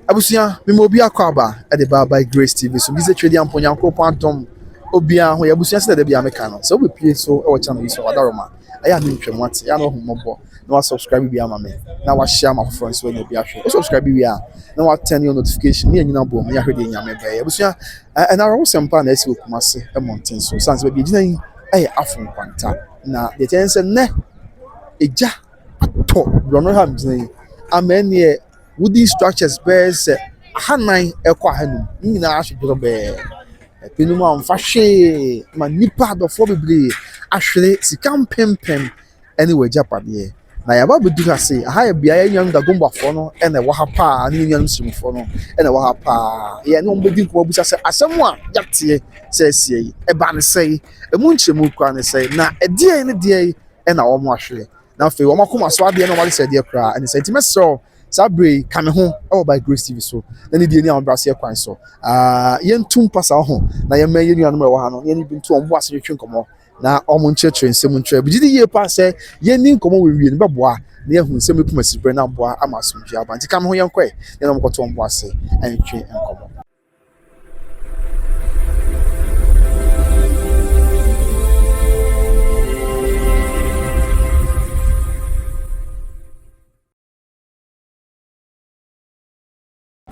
Abusia me mo bi akwaba e de by Grace TV so bize twedi amponya nkropantom obia ho ya abusia se de bia meka no so we pie so e wo channel yi so wadaroma aya me ntwem ate ya no homobo na wa subscribe bia ma me na wa share my friends when you bia hwe o subscribe bia na wa turn your notification na nyina bom ya hwede nyame ba abusia and our sempa na esi Kumasi e mountain so sans be gina yi afun kwanta na the ten say ne eja to brono ha gina yi amene wooden structures bears hanan ekwa hanum nyina ahwedro be pinum amfa hwe ma nipa adofo bebre ahwere sikam pempem anyway japade na yaba bedu ase aha ya bia ya nyan da gombafo no ene wa ha pa ni nyan simfo no ene wa ha pa ye ne ombedi ko busa se asemu a yate se sie e ba ne sei emu nchemu kwa ne sei na edie ne die e na wo mo ahwere na fe wo makoma so ade no wale se die kra ene sentiment so Sabre kame ho e by Grace TV so na ne die ni ambrase kwan so yentum pasa ho na ye ma yenu anu wa ha no ye ni bintu ombo ase twetwe nkomo na omo nchetre nsem ntwe bigidi ye pa se ye ni nkomo wewie ne beboa na ye hu nsem Kumasi bre na boa amasomdwe abanti kame ho yenkwe ye no mkoto ombo ase entwe nkomo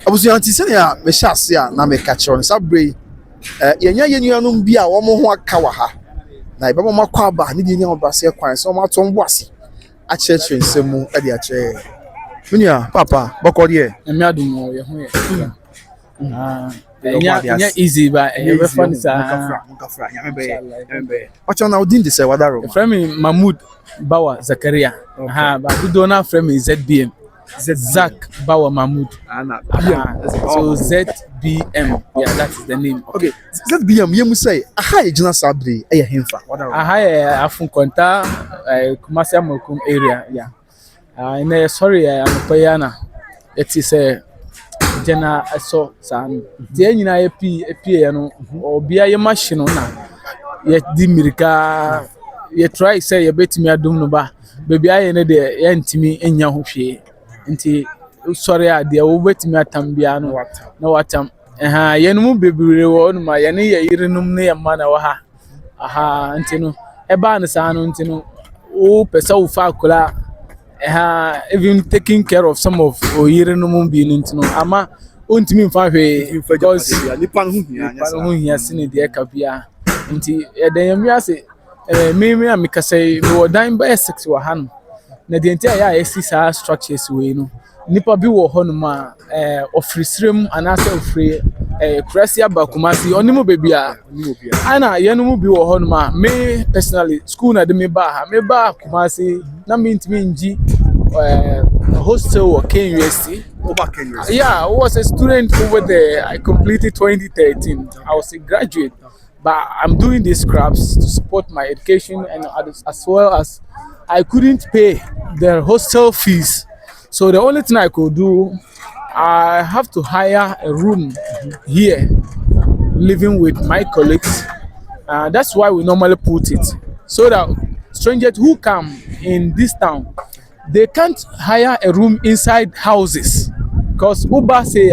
abusu anti se ya me hyase a na me ka kire on sabre yenya yenuanum bi a wo mo ho aka wa ha na ibaba makwa ba ni di ni obase kwan so ma to mbo ase a kire nsemu e de a kire munia papa boko de emi adum ye ho ye nya easy ba e be fun sa mukafra yambe wacha na odin de se wadaro friend me Mahmoud Bawa Zakaria ba do na friend me ZBM Zach Bawa Mahmoud. So ZBM. Yeah, that is the name. Okay. ZBM, you must say, aha, Jina Sabri, a himfa. Aha, Afun Konta, Kumasi Mokum area. Yeah. Sorry, I'm a Payana. It is a Jena so san. The engine I piano or be a machine on yet Dimirika. You try say you bet me a dumba. Baby, I ended the entimi in Yahushi. Nti sorry a de wo betimi atambia no na watam yenum bebire wo no ma yene ye yirenum ne yema na wa ha aha nti no eba ne sa no nti no o pesa wo fa akula even taking care of some of o yirenum bi no nti no ama ontimi mfa hwe because nipa no hia sine de ka bia nti eden yemi ase me amikasai wo dan ba 6 wa han na the entire ya esi sa structures we no nipa bi wo ho no ma ofrisrem anase ofri Kumasi ba Kumasi onimu bebi a ana yenum bi wo ho no ma me personally school na de me ba Kumasi na me ntimi nji hostel or KUSC. Yeah, I was a student over there. I completed 2013. I was a graduate, but I'm doing these scraps to support my education and as well as I couldn't pay the hostel fees. So the only thing I could do, I have to hire a room here, living with my colleagues. That's why we normally put it. So that strangers who come in this town, they can't hire a room inside houses. Because Uba say,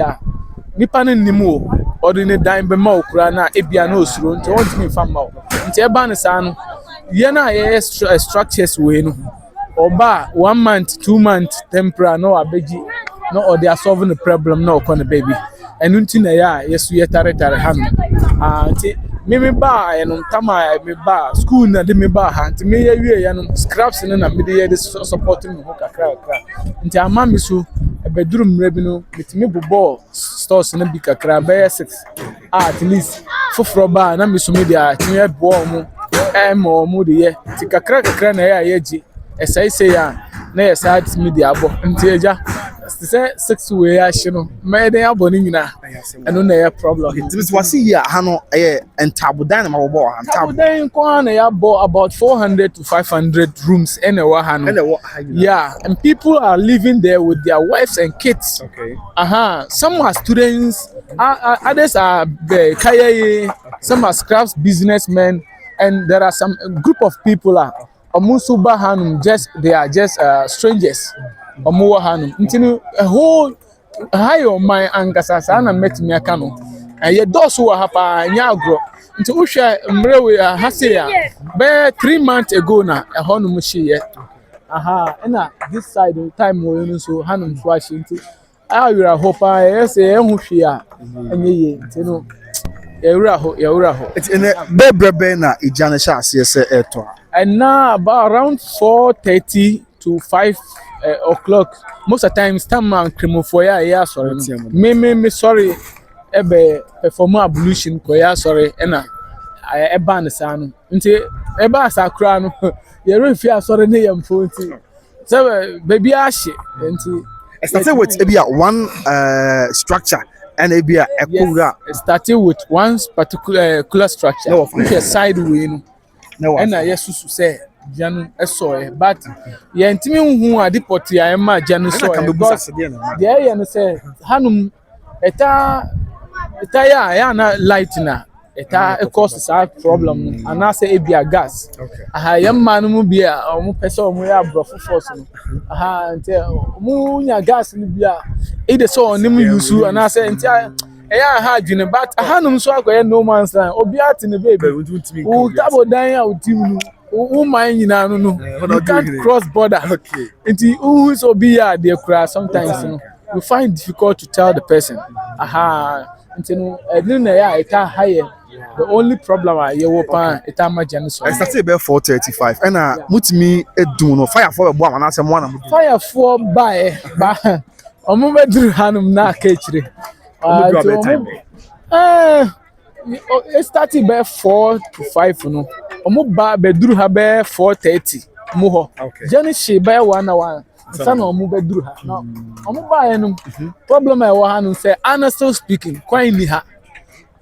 Nipanin Nimu, or in a dime bemo, Krana, Ebiano, Srun, to want me from Mau. In Teban Yana structures win or bar 1 month, 2 months, tempera, no abeji, no, or they are solving the problem, no, con the baby. And until yes, we are tarretare hand. Me bar and Tama, me bar, school, na de me bar hand, me and scraps and a media supporting Hoka crack. Into a mamisu, a bedroom revenue, with me ball, stores and a big crab, 6 at least for bar, and I'm Miss Media, near Bomo. Mo mudi ye tika kra na ya yeji esa ise ya na ya side media abo nti eja say 6 way ya hino me den abo ni nyina eno na ya problem nti wasi ya ha no entabudan na mabo ha entabudan ko na ya bo about 400 to 500 rooms anywhere ha no yeah, and people are living there with their wives and kids. Okay. Some are students, others are kayaye, some are scraps businessmen. And there are some group of people Omusuba Hanum, they are just strangers. Omuwa Hanum. A whole high on my ankasa saa na metimi aka no ɛyɛ dɔɔso wɔ ha paa nya agorɔ nti wohwɛ mmerɛwe ha se a bɛyɛ 3 months ago na ɛhɔ no mu hyeeɛ aha ɛna this side time wɔ no so hanom so ahye nti ayɛwerɛ hɔ paa ɛyɛ sɛ ɛho hwee a ɛnyɛ yie nti no yɛwura hɔ ɛnɛ bɛbrɛbɛ na egya no hyɛ aseɛ sɛ ɛtɔ and now about around 4:30 to 5 o'clock most of the times man kremofo ya sorry me sorry ebe perform ablution ko ya sorry na eba ne sa no nti eba asakra no ye refi asori ne yamfo nti so baby ahye nti started with one structure and ebia ekura started with one particular structure which is side way no and yesusu say Janu esoe but ye ntimi hu adipot ya ma Janu so because there ye no say hanum eta ya na light na eta e cause sa problem and I say ebia gas aha ye ma no mu bia omu pese omu ya brofo force no aha nti mu nya gas no bia e de so onim yusu and I say nti eya ha adwene but hanum so akoye no man's land obi ati ne baby u tabo dan ya utim no man nyina no you can't cross border nti who so be ya dey cry sometimes no you find difficult to tell the person aha nti no edin na ya eta higher the only problem I wo pa eta magene so I started about 4:35 and mutimi edun no fire for ebo amana asem wana fire for ba omo bedru hanum na ka kire it started by 4 to 5 no omo ba bedru ha be 4:30 mo ho jeni she by 1 hour sana omo bedru ha no omo ba ye no problem e wo ha no say ana still speaking kwan ni ha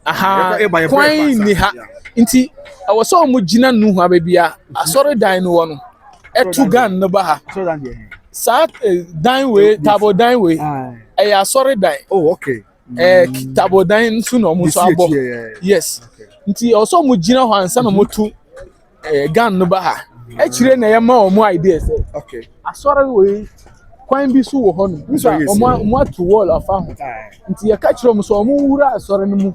aha kwan ni ha nti awo so omo gina nu ha ba bia asori dan no wo no etu gan no ba ha sa dan we tabo dan we e asori dan okay tabo dan nso no omo so abo yes nti also mo gina ho ansa no motu gan no ba ha e kire na ye ma omo idea say okay asori we kwan bi so wo ho no nso omo atu wall afa ho nti ye ka kire omo so omo wura asori no mu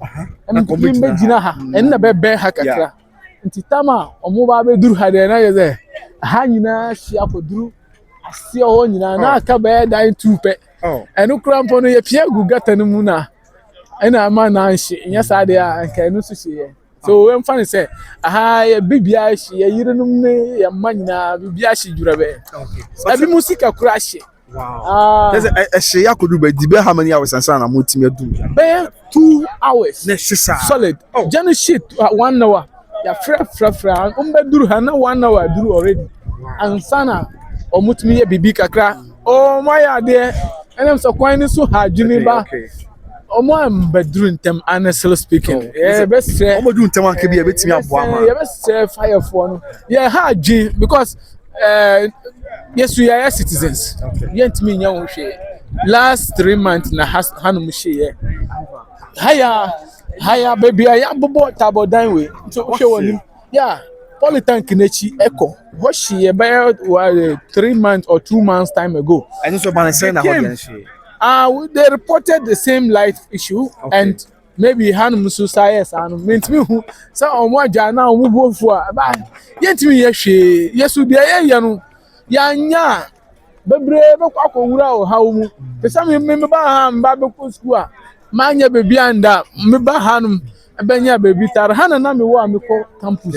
em be gina ha en na be ha kakra nti tama omo ba be duru ha de na ye say ha nyina hia koduru asie ho nyina na aka be dan tupe enu krampo no ye pie gugata no mu na ena ama na nhye nya sade a anka enu so hye so we mfa ne say aha ye bibia hye ye yirenum ne ye manyina bibia hye dwurabe abi musika kura hye wow there's a hye yakodu be di be how many hours ansa na mutimi adu be 2 hours na hye solid jana shit 1 hour ya fra umbeduru ha na 1 hour duru already ansana omutimi ye bibi kakra oh my ade enem so kwan ni so ha dwini ba omo ambeduru ntem honestly speaking best omo du ntem anke bi e betimi abo ama ye best fire for no ye ha dwin because yes we are citizens ye ntimi nya wo hwe last 3 months na hanum hye haya baby ya bobo tabo dan we so hwe wonim yeah Polytank Kinechi Echo. What she about 3 months or 2 months time ago. I just want to say that they reported the same light issue and maybe Hanum Susayes and meant me who so on what jana wo for ba yentimi ye hwe yesu de ye no yanya bebre be kwakọ wura o ha mu pesa me ba ha mba be ko school a manya bebi anda me ba hanum ebenya bebi tar hana na me wo ameko campus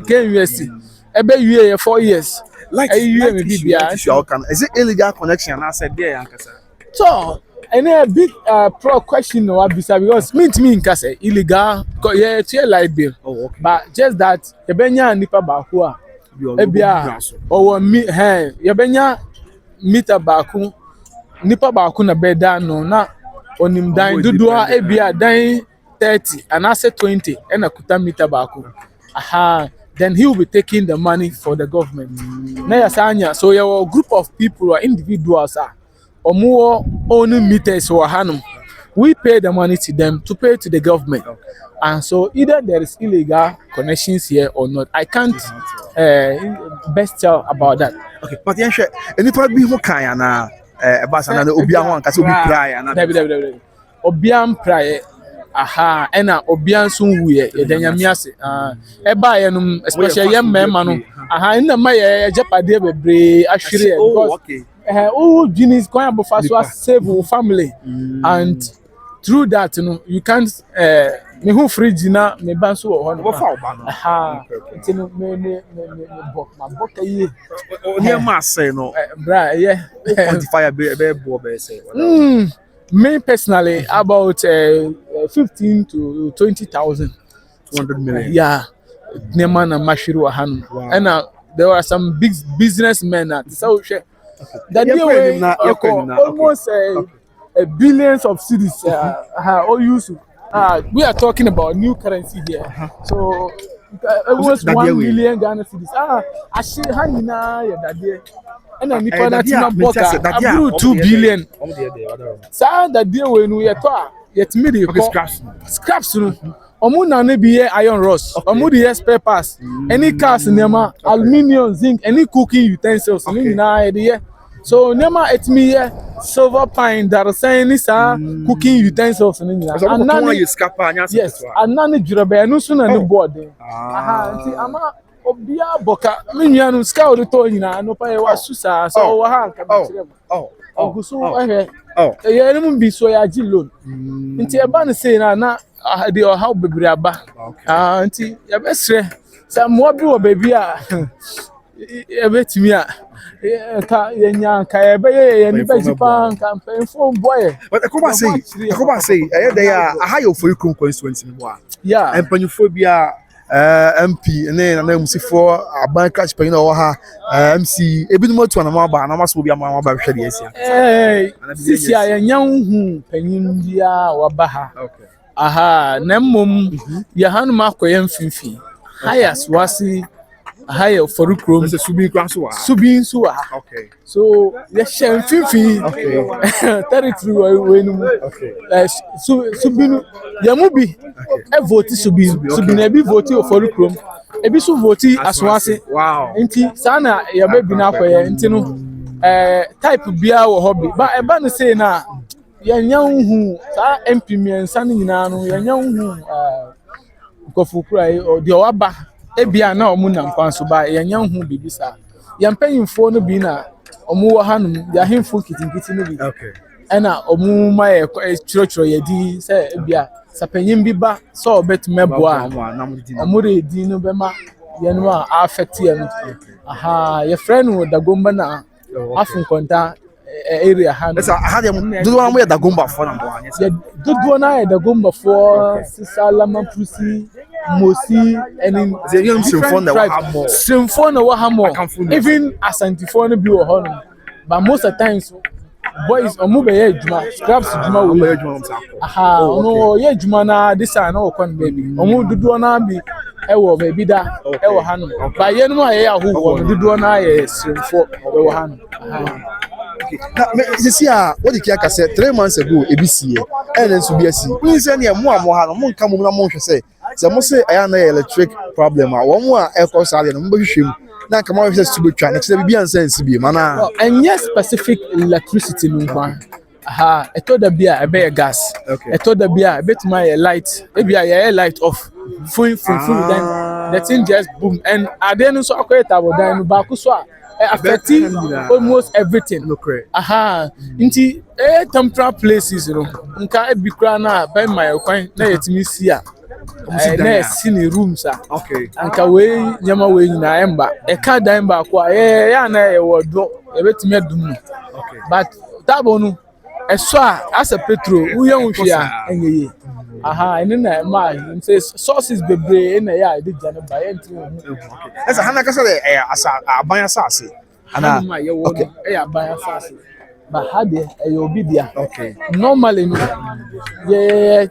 Ken USC ebe wie 4 years like you me bibia is it illegal connection I said there yankasa so and a big pro question no abisa because me nka say illegal yeah tie light bill but just that ebenya nipa ba ko a ebia owo mi ebenya meter baako nipa baako na beda no na onim dan dudu a ebia dan 30 and I say 20 and a kuta meter baako aha then he will be taking the money for the government na yasanya so your group of people or individuals are or more own meters or hanum we pay the money to them to pay to the government and so either there is illegal connections here or not I can't best tell about that okay but yen hwe enipa bi ho kan ana basa na obi ahụ anka sɛ obi prae ana Dabi obian prae aha ɛna obian so wuye yɛda nyame ase ɛba yɛ no especially yɛ mmarima no aha nna ma yɛ japade bebree ahwere because oh genius kwan abofa so save your family and through that you can't me who fridge na me ban so wɔ hɔ no aha nti no me bɔ ma bɔ kayi onye ma say no bra yeah quantify be bo be say me personally about 15 to 20,000 200 million yeah nema na mashiru hanu and there were some big businessmen that so that they were almost billions of cities all used we are talking about new currency here so almost 1 million Ghana cedis ashi hanina ya dade and then nipa na tina boka abru 2 billion sa dade we nu yeto yet me dey scraps no omu na ne bi iron rods omu dey spare parts any cars nema aluminium zinc any cooking utensils ni na dey so nema etimi silver pine that saying this cooking utensils ni na anani you scrap anya so yes anani jurebe no so na ne board aha nti ama obia boka me nua no ska o to nyina no pa e wa susa so wa ha nka bi oguso ye ne mu bi so ya gi loan nti e ba ne say na de o how bebre aba nti ya besre sa mo bi wo baby a e betimi a ka yenya ka e be ye ni be jipa nka mpenfo boy but Kumasi e dey aha yo for ikron constituency mo a yeah empanifo bia MP na musifo aban crash pain o ha MC ebinum atu na ma ba na maso bia ma ba hwe de asia sisi ayenya hu panin bia wa ba ha okay aha na mmom ya hanu makoye mfimfi hayas wasi haya for krom so subin kwan so wa okay so ya shen mfimfi okay territory we no okay subinu ya mubi e vote subin e bi vote for krom e bi so vote aswase wow nti sana ya be bi na akoye nti no type bia wo hobby ba e ba no say na ya nyanhu sa MP miensa ni nyina no ya nyanhu kofukura de waba ebia na omu na nkwanso ba ya nyanhu bibisa ya mpanyimfo no bi na omu wo hanum ya hemfo kitinkiti no bi okay ena omu ma ye chiro ya di se ebia sapanyim bi ba so obetumeboa omu re di no be ma ya no a affect ya no aha ya friend wo dagomba na afun konta area hand esa ahade dodo na mo ya dagomba fo na mo anya ya dodo na ya dagomba fo sisalama pusi mosi and the young symphone na wa hamo even asantifo no bi wo ho no but most of the times boys omu be ya juma scraps juma wo ya juma aha no ya juma na this na wo kon baby omu dodo na bi e wo baby da e wo hano ba ye no ya ho dodo na ya symphone e wo hano aha okay na sisi a what the kia ka say 3 months ago ebisi and then so bi asi we say na mo ha no mo nka mo na mo hwe say so mo say aya na electric problem a wo mo a e ko sa no mo be hwem na nka mo hwe say betwa na say bibia nsansi bi mana and yes specific electricity no kwa aha eto da bia e be gas eto da bia betuma ye light e bia ye light off full then the thing just boom and ade no so akweta bodan no ba ku so a affecting almost everything aha nti temporary places no nka ebikra na by my kwan na yetimi si a na si ni rooms a okay anka we nyama we nyina emba e ka dan ba ko ya na e wodo e betimi adum okay but tabo no eso a as a petrol wo yan hwe a enyeye aha ene na ma say sources bebre na ya de jane ba yenti okay esa hana ka say asa aban asase ana okay aban asase ba hade e obi dia okay normally no ye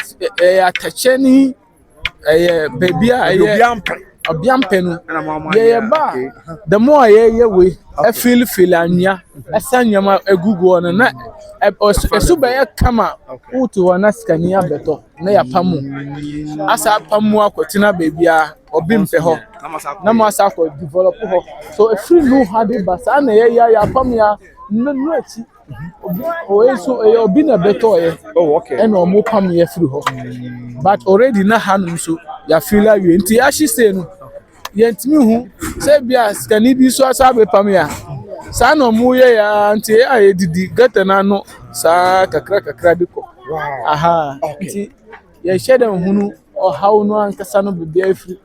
atacheni baby obiampe no ye ba the more ye we e feel anya esanyama egugu no na esu be ye kama utu wana skania beto na ya pamu asa pamu akotina baby a obimpe ho na masa ko develop ho so e free no hade basa na ye ya pamu ya no achi o eso obi na beto ye Oh, okay. and o mo pam ye free ho but already na hanum so ya feel awie nti ahye say no ye ntimi hu say bia skani bi so asa be pam ya sa na mo ye ya nti ya didi gata na no sa kakra bi ko aha nti ye share dem hunu or how no ankasa no be there free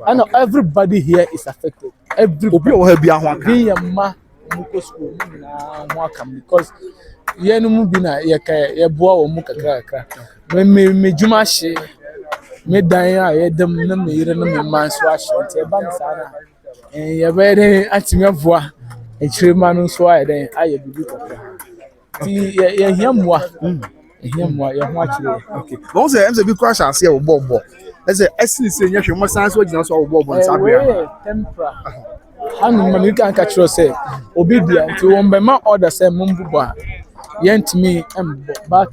and everybody here is affected everybody Obi o ha bia ho aka be your ma muko school na ho aka because ye no mu bi na ye ka ye boa wo mu kakra me juma hye me dan a ye dem na me yire na me man so ahye nti e ba me sa na ye be den atimi avoa e kire ma no so aye den aye bibi kakra ti ye hiamwa hiamwa ye ho akire okay bon say MZ bi crash ase e wo bobo let's say esini say nya hwe mo san so gina so wo bobo nsa bia we tempera hanu ma mi kan ka kiro say obi dia nti won be ma order say mumbubo a yentimi embo but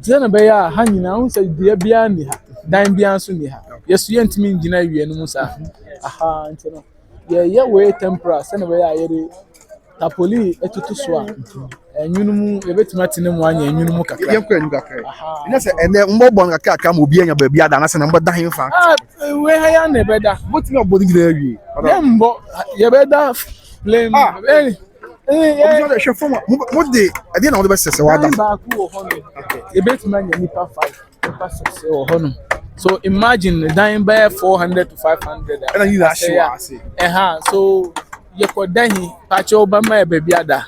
zena be ya ha nyina hu say dia bia ni ha dan bia so ni ha yesu yentimi ngina wie no musa aha nti no ye we tempera say na be ya yere tapoli etutu so a enyunumu ebetuma tinemu anya enyunumu kakra ye kwa nyu kakra ina say ene mbobo nkaka aka ma obi anya ba bia da na say na mboda hin fa we ha ya na beda botimi obodi gina awie yembo ye beda blame obi so hwe fom mo de ade na wo be sese wa da ba ku wo hono ebetuma anya nipa 5 nipa 6 wo hono so imagine dying by 400 to 500 and you that show ase so ye ko dahi pacho obama e baby ada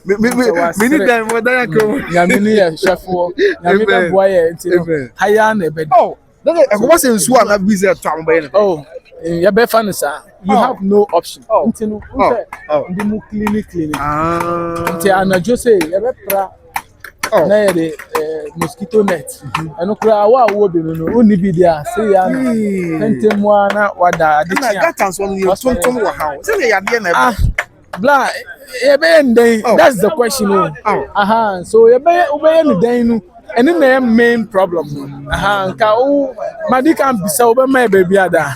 me ni dan mo dan ko ya me ni ya shafo ya me da boy e nti no haya na be oh then e ko say nsu na busy to am be oh ya be fan sa you have no option nti no ndi mu clinic nti anajo say ya be pra na ye de mosquito net eno kura wa wo be no oni bi dia say ya na ntemu ana wada ade na gatan so no tonton wa ha say ya de na bla ye be ndai that's the question aha so ye be obey ni dan nu ene na main problem aha nka o madika bisa obe mai baby ada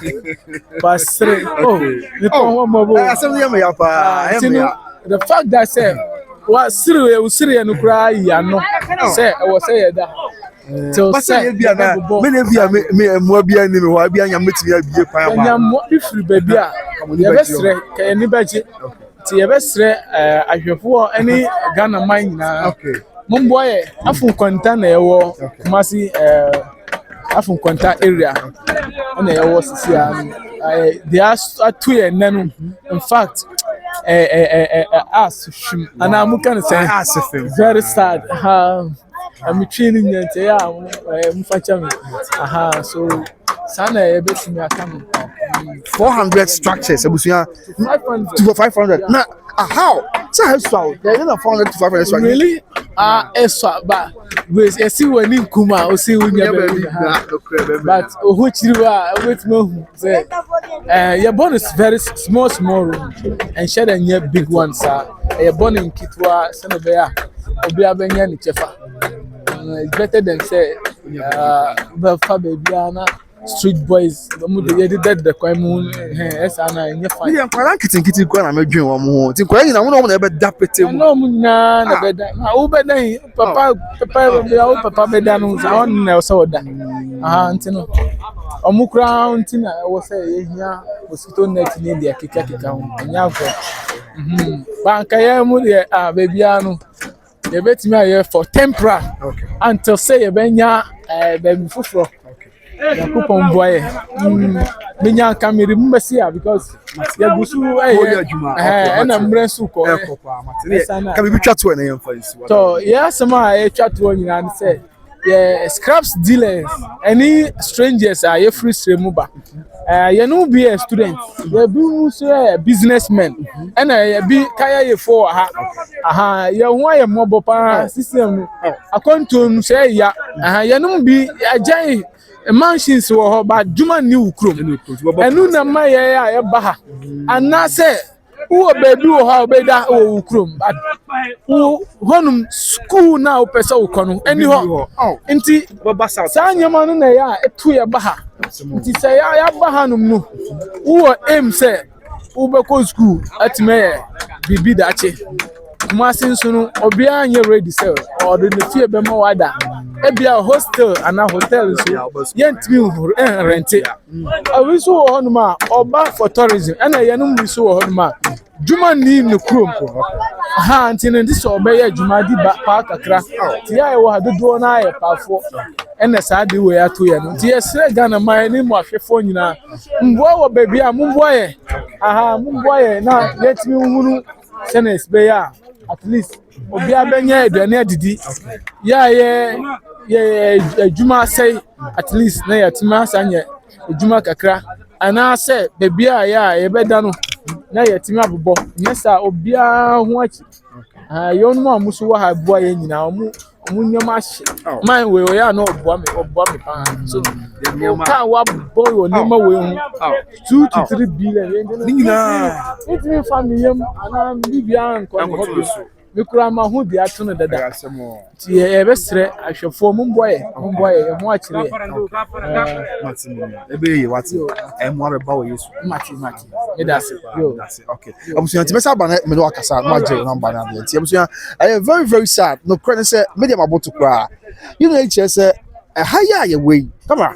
basre ni ko mo bo asem ye me ya pa the fact that say wa siri no kra ya no say e wo say ye da till say bia na me na bia me mo bia ni me ho bia nya metimi abie kwan ba nya mo bi free baby a ye be sire ka ni baje ti ye be sire ahwefo ani Ghana man nyina mumbo ye afun kwanta na ewo Kumasi afun kwanta area na ewo sisi an they are two ye nanu in fact as shim ana mu kan say very sad I'm training nyante ya mu facha me so sana e betimi akam 400 structures abusuya 500 na how so how so there is 400 to 500 structures really eswa ba we see when in kuma o see when you but who chiriwa betimi hu say your bone is very small room and share and big one sir your bone in kitwa sana be ya obi abenya ni chefa it's better than say but for baby ana street boys mu de did the kwan mu esa na nya fine ya kwara kitin kwa na medwen wo mo ho tin kwa nyina wo na be da pete mu no mu na be da na wo be dan papa papa be da no za on na so da ntino omukra ntina wo say ye hia mosquito net ni de kika ho nya ko banka ye mu de baby anu ye betimi aye for tempera until say ye benya baby fufuro ya kupon boy menya kamera mbesi ya because ya gusu na mresu ko ka bi twa to na yemfa nsi to ya sama e twa to nyina ne say yeah scraps dealers any strangers are you free stream ba you know be a student you be so businessmen and you be kaya ye for you ho ya mobo pa system akonto say ya you know be agent mansions wo ba djuma ni ukrom enu na ma ye ba ha ana say wo baby wo ha obeda wo ukrom wo honum school na opesa ukono eni ho nti sa nyama no na ya etu ye ba ha nti say ya ba ha num no wo aim say wo be ko school atime bibi da che Kumasi nso no obiara nye ready sɛ ɔde ne fie bɛma wada ebia hostel ana hotel nso yɛntumi rente awi nso wɔ hɔ nom a ɔba for tourism ɛna yɛnom nso wɔ hɔ nom a dwuma ni ne kurom ha nti ne sɛ ɔbɛyɛ dwuma di ba pa kakra ti yɛ wɔ ha dodoɔ na ayɛ paafo ɛna saa de wɔ ato yɛ no nti yɛsrɛ Ghana man ne mu ahwɛfoɔ nyinaa mboa wɔ baabi a mumboa yɛ mumboa yɛ na yɛtumi nhunu sɛnɛs bɛyɛ a at least obiara bɛnyɛ aduane adidi yɛ adwuma asɛe at least na yɛtumi asa nyɛ adwuma kakra anaasɛ baabi a yɛbɛda no na yɛtumi abobɔ nyɛ saa obiara ho akyi yɛn mu a muso wɔ ha boa yɛn nyinaa ɔmo nyɛma ahye man wɔ yɛ a na ɔboa me paa so ka wabɔ wɔ nneɛma wɔ ho 2 to 3 billion ne nyinaa ɛtumi fa me yam anaa biribiara nkɔ ne hɔ bi me kura ma ho de ato no dada nti yɛbɛsrɛ ahwɛfoɔ momboa yɛ ho akyerɛ ɛbɛyɛ wate ɛmo abɛba wɔ Yesu mati medase okay abusua nti mɛsa aba na me no akasa na agye namba na de nti abusua ɛyɛ very very sad no kora ne sɛ media maboto kora you know ɛkyɛ sɛ ɛha yɛ ayɛ wei kama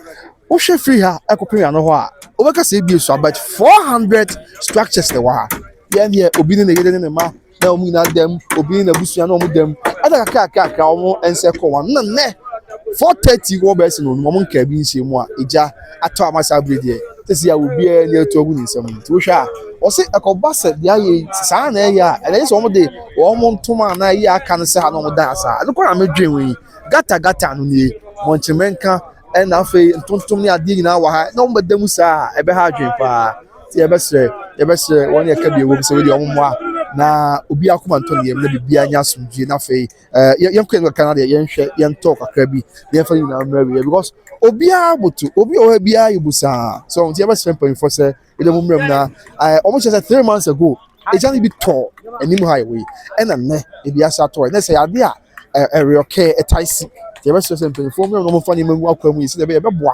wohwɛ free ha ɛkɔpem ya no hɔ a wobɛka sɛ ebi so about 400 structures ne wɔ ha yɛn obi ne yɛde ne ma na omu na dem obi na busua na omu dem ada kakra omu ense ko wan na ne 4:30 wo be se no omu nka bi nsie mu a eja ato amasa brede tesi ya obi e na eto ogu ni nsam nti wo hwa o se ekoba se dia ye saa na ya ele se omu de omu ntoma na ya aka ne se ha na omu da asa ade ko na medwen wi gata no ni monchemenka e na afei ntontom ni ade nyina wa ha na omu bedam saa ebe ha adwen pa ti yɛbɛsrɛ wɔn yɛ ka bi wɔ sɛ wɔde wɔn mmoa na obi akoma ntɔ ne yɛm na bibia nya asomdwe na afei yɛnkɔ yɛn ka na deɛ yɛnhwɛ yɛntɔ kakra bi na yɛmfa nyinaa mmerɛ wie because obiara boto obi wɔ ha biara yɛ busaa so nti yɛbɛsrɛ mpanyinfoɔ sɛ yɛde mu mmerɛ mu na wɔn kyerɛ sɛ 3 months ago egya no bi tɔ anim ha yɛ wei ɛna nnɛ ebi asa tɔ na sɛ yɛade a ɛreyɔkɛ ɛtae si yɛbɛsrɛ sɛ mpanyinfoɔ mmerɛ mu na wɔn fa nneɛma mu akɔ mu yi sɛ yɛbɛboa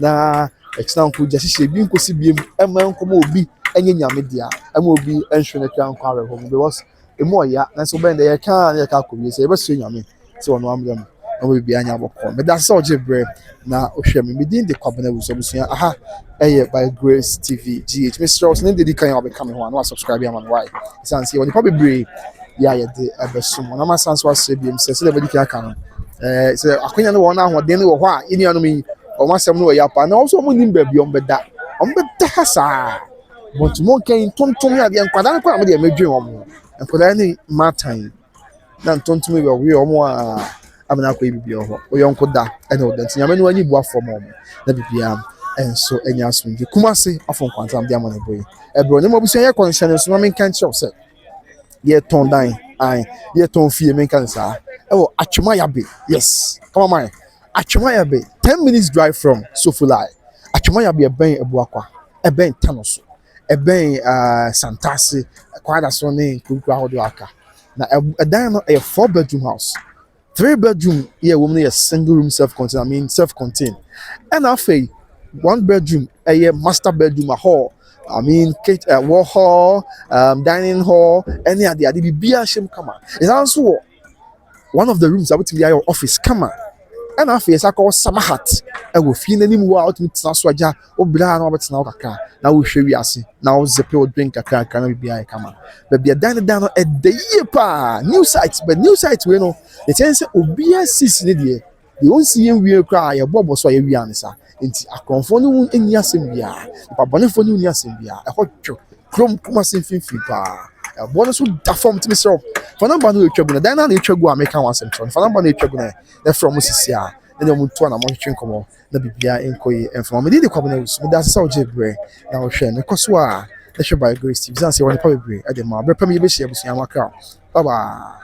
na example gya hyehyɛ bi nkosi biem ɛma nkɔmɔ obi enye nyame dia ama obi enhwe ne twa nkwa re hom because emu oya na so bend ye kan ye ka kobi se ye beso nyame se wono amre mu obi bia nya bokọ me da se oje bre na ohwe me din de kwabena wu so busua aha eye by Grace TV GH Mr. Ross ne de kan obi come ho na subscribe am why san se woni probably bre ya ye de abesom na ma san so ase biem se de be dika kan se akonya ne wo na ahoden ne wo ho a ini anu mi o masem no ya pa na also mo nim ba bi on beda sa but mo kan tontom ya de nkwada ne kwa me de medwen wo nkwada ne matan na tontom be we wo a amana kwa bibi ho o yonko da e na odanti nyame no ani bua fo mo na bibia enso enya asumdi Kumasi afon kwantam de amana boy e bro ne mo busu ye konhyɛ so me kan kyerɛ sɛ ye ton dan ye ton fie me kan sa e wo atwema ya be yes come on man atwema ya be 10 minutes drive from Sofulai atwema ya be ben ebuakwa e ben tanoso eben Santasi kwada so ne kuku ahodo aka na dan no a 4-bedroom house 3-bedroom here woman a single room self-contained and after 1-bedroom a master bedroom a hall wall hall dining hall any other the bia shim kama is also one of the rooms about your office kama and after is called samahat e wo fi nanim wo out mit na so agya obra na obetena wo kakra na wo hwe wiase na wo zepe wo drink kakra na bibia kama bibia dan no e de ye pa new site we no the chance obia sis ne de won si ye wie kra ye bobo so ye wi ansa enti akonfo no eni asem bia pabonefo no eni asem bia e hotwo krom Kumasi finfi pa bonus da form to myself for number no etwa na dan na etwa go American one sem for number no etwa na from sisi a na mo to na mo twetwe nkomo na bibia enkoyi enfo me dey kwabena us me da se oje bre na wo hwe me koso a na hwe by Grace TV zan se woni pa bebre e de ma bre pa me be hye abusuan waka bye bye.